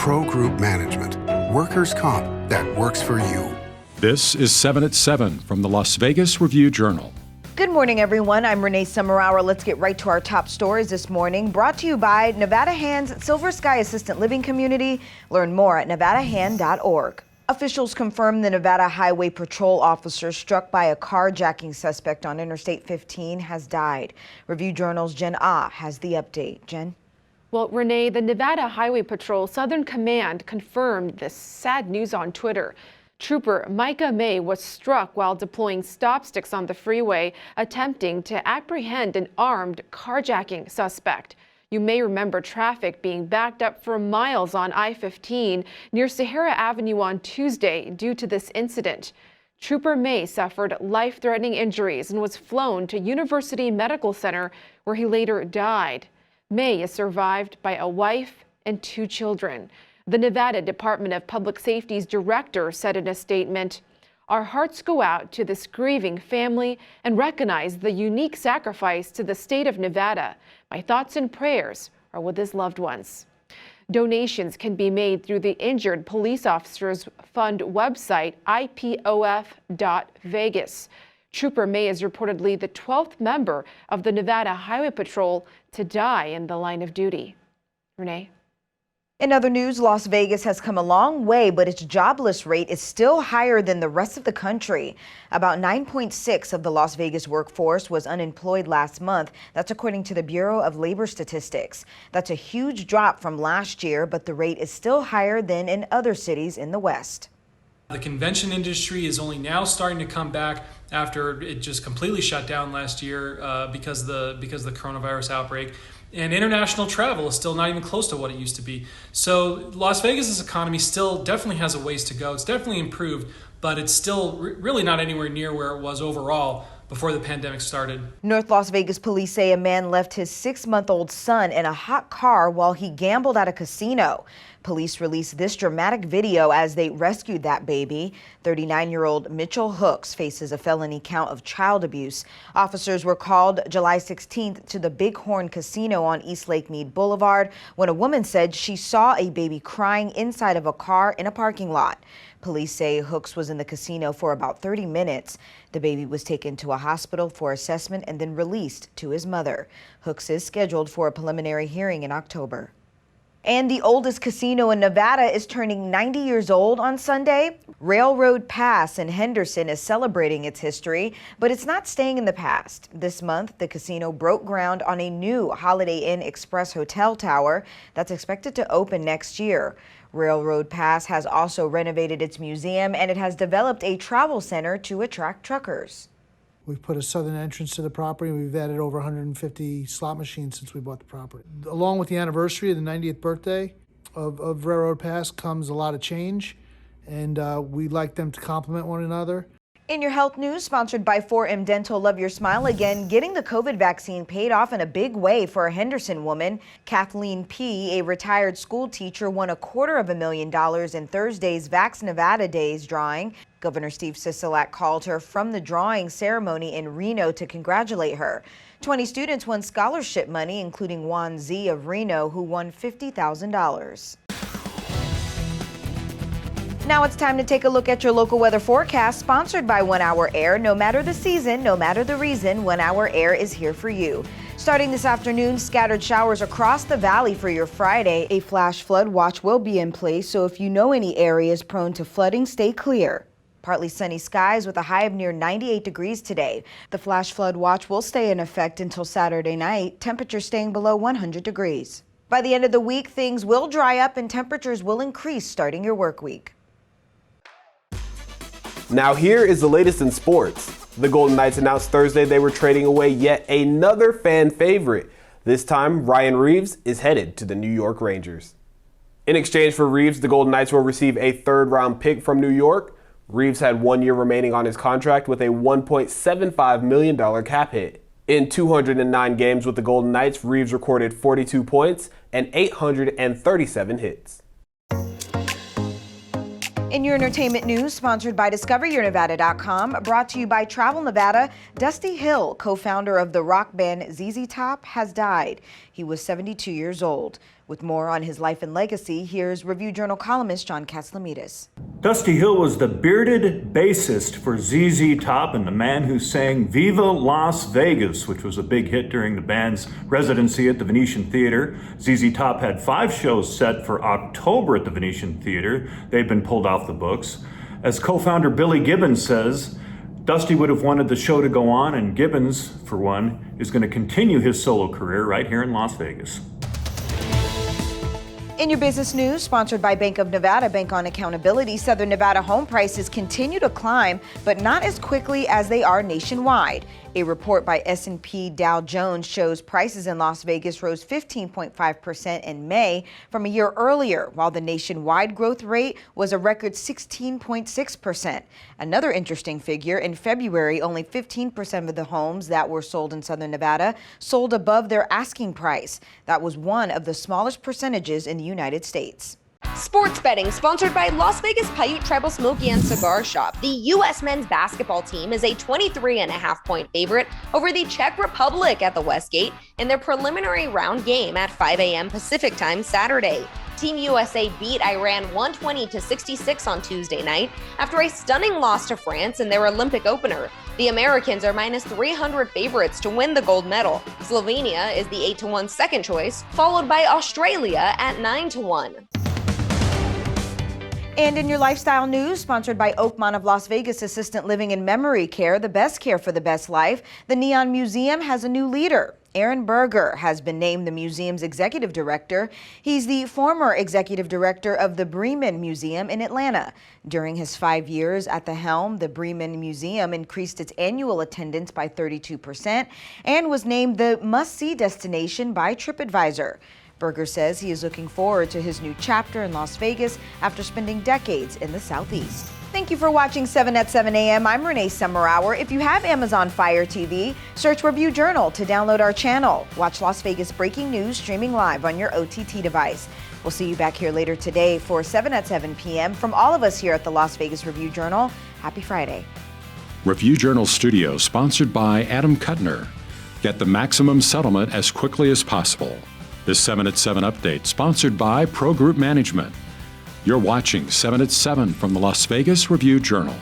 Pro Group Management. Workers' comp that works for you. This is 7 at 7 from the Las Vegas Review-Journal. Good morning, everyone. I'm Renee Summerhour. Let's get right to our top stories this morning. Brought to you by Nevada Hand's Silver Sky Assistant Living Community. Learn more at nevadahand.org. Officials confirm the Nevada Highway Patrol officer struck by a carjacking suspect on Interstate 15 has died. Review-Journal's Jen Ah has the update. Jen? Well, Renee, the Nevada Highway Patrol Southern Command confirmed this sad news on Twitter. Trooper Micah May was struck while deploying stop sticks on the freeway, attempting to apprehend an armed carjacking suspect. You may remember traffic being backed up for miles on I-15 near Sahara Avenue on Tuesday due to this incident. Trooper May suffered life-threatening injuries and was flown to University Medical Center, where he later died. May is survived by a wife and 2 children. The Nevada Department of Public Safety's director said in a statement, "Our hearts go out to this grieving family and recognize the unique sacrifice to the state of Nevada. My thoughts and prayers are with his loved ones." Donations can be made through the Injured Police Officers Fund website, ipof.vegas. Trooper May is reportedly the 12th member of the Nevada Highway Patrol to die in the line of duty. Renee? In other news, Las Vegas has come a long way, but its jobless rate is still higher than the rest of the country. About 9.6% of the Las Vegas workforce was unemployed last month. That's according to the Bureau of Labor Statistics. That's a huge drop from last year, but the rate is still higher than in other cities in the West. The convention industry is only now starting to come back after it just completely shut down last year because of the coronavirus outbreak. And international travel is still not even close to what it used to be. So Las Vegas's economy still definitely has a ways to go. It's definitely improved, but it's still really not anywhere near where it was overall before the pandemic started. North Las Vegas police say a man left his 6-month-old son in a hot car while he gambled at a casino. Police released this dramatic video as they rescued that baby. 39-year-old Mitchell Hooks faces a felony count of child abuse. Officers were called July 16th to the Bighorn Casino on East Lake Mead Boulevard when a woman said she saw a baby crying inside of a car in a parking lot. Police say Hooks was in the casino for about 30 minutes. The baby was taken to a hospital for assessment and then released to his mother. Hooks is scheduled for a preliminary hearing in October. And the oldest casino in Nevada is turning 90 years old on Sunday. Railroad Pass in Henderson is celebrating its history, but it's not staying in the past. This month, the casino broke ground on a new Holiday Inn Express hotel tower that's expected to open next year. Railroad Pass has also renovated its museum, and it has developed a travel center to attract truckers. We've put a southern entrance to the property. We've added over 150 slot machines since we bought the property. Along with the anniversary of the 90th birthday of Railroad Pass comes a lot of change, and we'd like them to complement one another. In your health news, sponsored by 4M Dental, love your smile again. Getting the COVID vaccine paid off in a big way for a Henderson woman. Kathleen P., a retired school teacher, won $250,000 in Thursday's Vax Nevada Days drawing. Governor Steve Sisolak called her from the drawing ceremony in Reno to congratulate her. 20 students won scholarship money, including Juan Z. of Reno, who won $50,000. Now it's time to take a look at your local weather forecast, sponsored by 1 Hour Air. No matter the season, no matter the reason, 1 Hour Air is here for you. Starting this afternoon, scattered showers across the valley for your Friday. A flash flood watch will be in place, so if you know any areas prone to flooding, stay clear. Partly sunny skies with a high of near 98 degrees today. The flash flood watch will stay in effect until Saturday night, temperatures staying below 100 degrees. By the end of the week, things will dry up and temperatures will increase starting your work week. Now here is the latest in sports. The Golden Knights announced Thursday they were trading away yet another fan favorite. This time, Ryan Reeves is headed to the New York Rangers. In exchange for Reeves, the Golden Knights will receive a third-round pick from New York. Reeves had 1 year remaining on his contract with a $1.75 million cap hit. In 209 games with the Golden Knights, Reeves recorded 42 points and 837 hits. In your entertainment news, sponsored by DiscoverYourNevada.com, brought to you by Travel Nevada, Dusty Hill, co-founder of the rock band ZZ Top, has died. He was 72 years old. With more on his life and legacy, here's Review Journal columnist John Katslamides. Dusty Hill was the bearded bassist for ZZ Top and the man who sang Viva Las Vegas, which was a big hit during the band's residency at the Venetian Theater. ZZ Top had 5 shows set for October at the Venetian Theater. They've been pulled off the books. As co-founder Billy Gibbons says, Dusty would have wanted the show to go on, and Gibbons, for one, is going to continue his solo career right here in Las Vegas. In your business news, sponsored by Bank of Nevada, Bank on Accountability, Southern Nevada home prices continue to climb, but not as quickly as they are nationwide. A report by S&P Dow Jones shows prices in Las Vegas rose 15.5% in May from a year earlier, while the nationwide growth rate was a record 16.6%. Another interesting figure, in February, only 15% of the homes that were sold in Southern Nevada sold above their asking price. That was one of the smallest percentages in the United States. Sports betting sponsored by Las Vegas Paiute Tribal Smoky and Cigar Shop. The U.S. men's basketball team is a 23.5-point favorite over the Czech Republic at the Westgate in their preliminary round game at 5 a.m. Pacific time Saturday. Team USA beat Iran 120-66 on Tuesday night after a stunning loss to France in their Olympic opener. The Americans are minus 300 favorites to win the gold medal. Slovenia is the 8-1 second choice, followed by Australia at 9-1. And in your lifestyle news, sponsored by Oakmont of Las Vegas Assistant Living and Memory Care, the best care for the best life, the Neon Museum has a new leader. Aaron Berger has been named the museum's executive director. He's the former executive director of the Bremen Museum in Atlanta. During his 5 years at the helm, the Bremen Museum increased its annual attendance by 32% and was named the must-see destination by TripAdvisor. Berger says he is looking forward to his new chapter in Las Vegas after spending decades in the Southeast. Thank you for watching 7 at 7 a.m. I'm Renee Summerhour. If you have Amazon Fire TV, search Review Journal to download our channel. Watch Las Vegas breaking news streaming live on your OTT device. We'll see you back here later today for 7 at 7 p.m. From all of us here at the Las Vegas Review Journal, happy Friday. Review Journal Studio, sponsored by Adam Kuttner. Get the maximum settlement as quickly as possible. This 7 at 7 update, sponsored by Pro Group Management. You're watching 7 at 7 from the Las Vegas Review Journal.